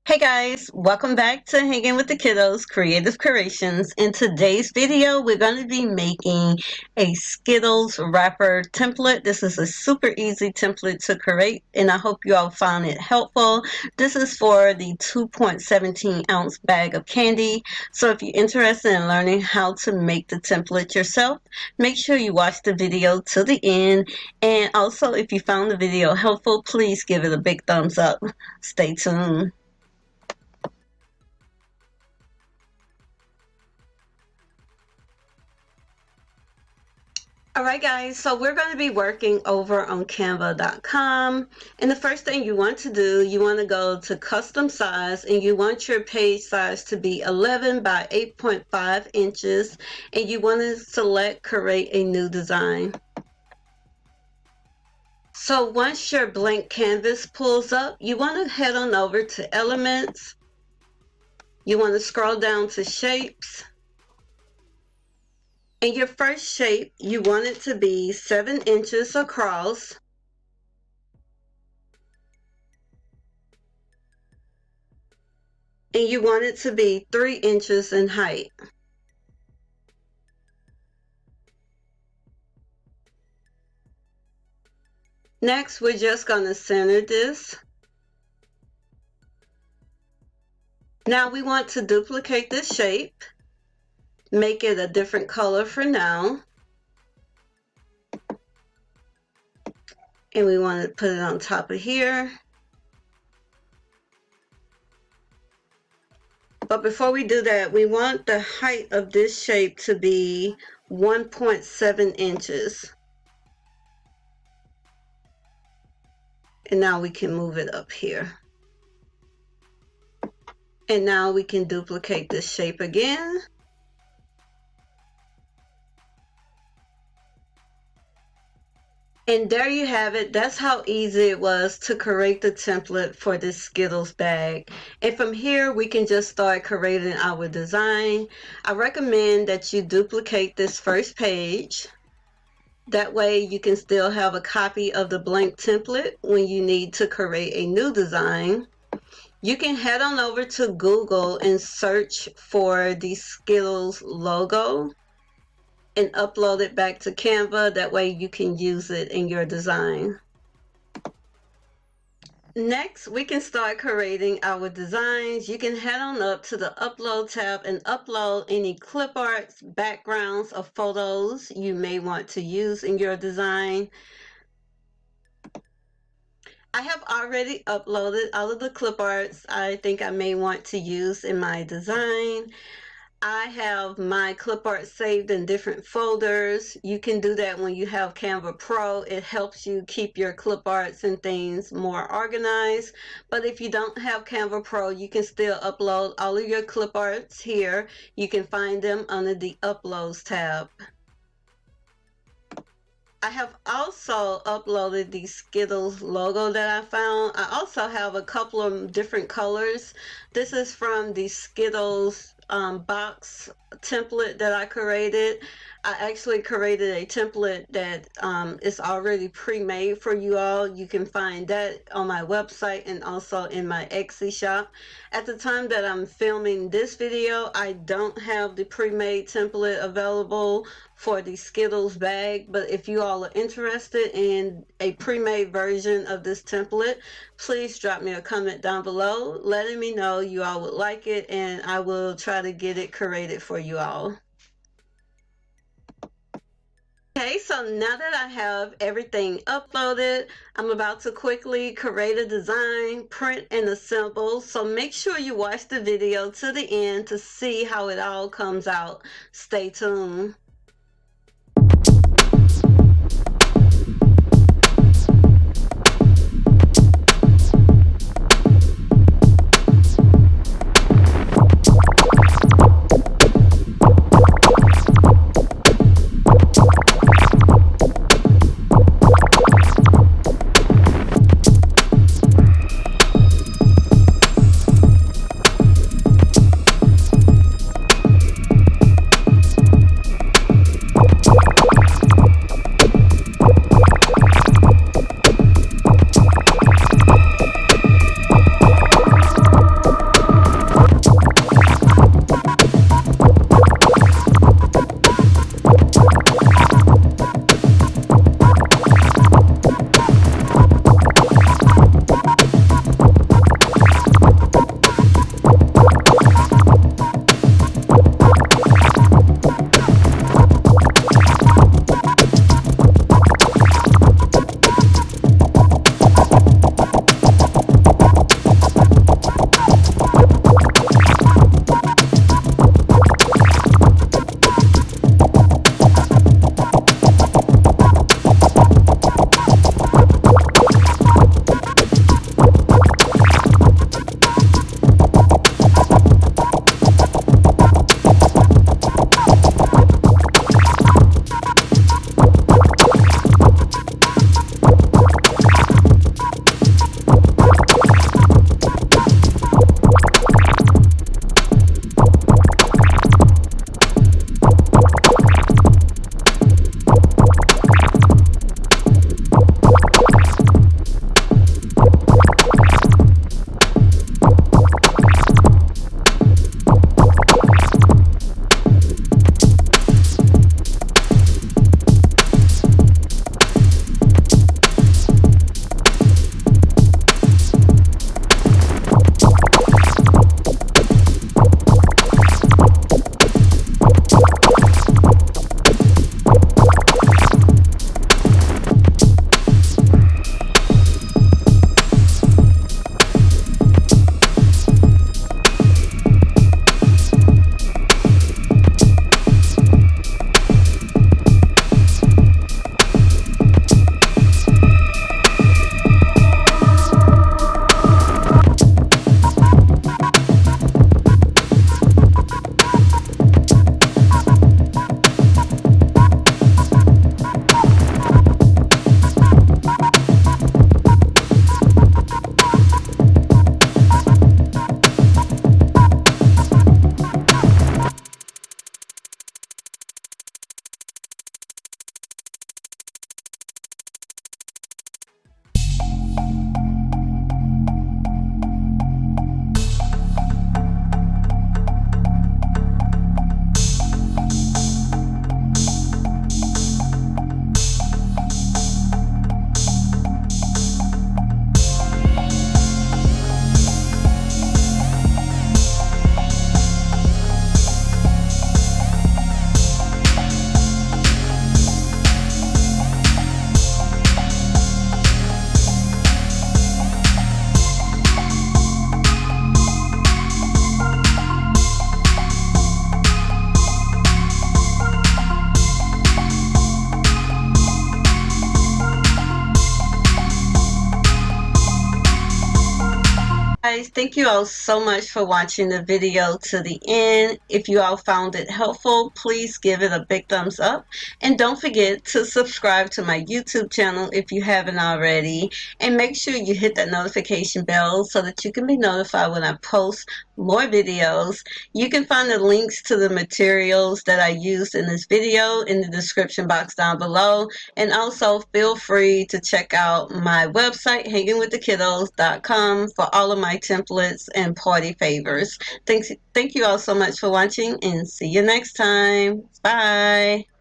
Hey guys, welcome back to Hanging with the Kiddos Creative Creations. In today's video, we're going to be making a Skittles Wrapper Template. This is a super easy template to create, and I hope you all found it helpful. This is for the 2.17 ounce bag of candy. So if you're interested in learning how to make the template yourself, make sure you watch the video to the end. And also, if you found the video helpful, please give it a big thumbs up. Stay tuned. Alright guys, so we're going to be working over on Canva.com, and the first thing you want to do, you want to go to custom size, and you want your page size to be 11 by 8.5 inches, and you want to select create a new design. So once your blank canvas pulls up, you want to head on over to elements, you want to scroll down to shapes. In your first shape, you want it to be 7 inches across. And you want it to be 3 inches in height. Next, we're just going to center this. Now we want to duplicate this shape. Make it a different color for now. And we want to put it on top of here. But before we do that, we want the height of this shape to be 1.7 inches. And now we can move it up here. And now we can duplicate this shape again. And there you have it. That's how easy it was to create the template for this Skittles bag. And from here, we can just start creating our design. I recommend that you duplicate this first page. That way you can still have a copy of the blank template when you need to create a new design. You can head on over to Google and search for the Skittles logo and upload it back to Canva. That way you can use it in your design. Next, we can start creating our designs. You can head on up to the Upload tab and upload any clip arts, backgrounds, or photos you may want to use in your design. I have already uploaded all of the clip arts I think I may want to use in my design. I have my clip art saved in different folders. You can do that when you have Canva Pro. It helps you keep your clip arts and things more organized. But if you don't have Canva Pro, you can still upload all of your clip arts here. You can find them under the Uploads tab. I have also uploaded the Skittles logo that I found. I also have a couple of different colors. This is from the Skittles box template that I created. I actually created a template that is already pre-made for you all. You can find that on my website and also in my Etsy shop. At the time that I'm filming this video, I don't have the pre-made template available for the Skittles bag, but if you all are interested in a pre-made version of this template, please drop me a comment down below letting me know you all would like it, and I will try to get it created for you all. Okay, so now that I have everything uploaded, I'm about to quickly create a design, print, and assemble. So make sure you watch the video to the end to see how it all comes out. Stay tuned. Guys, thank you all so much for watching the video to the end. If you all found it helpful, please give it a big thumbs up. And don't forget to subscribe to my YouTube channel if you haven't already. And make sure you hit that notification bell so that you can be notified when I post more videos. You can find the links to the materials that I used in this video in the description box down below. And also feel free to check out my website, hangingwiththekiddos.com, for all of my templates and party favors. Thank you all so much for watching, and see you next time. Bye.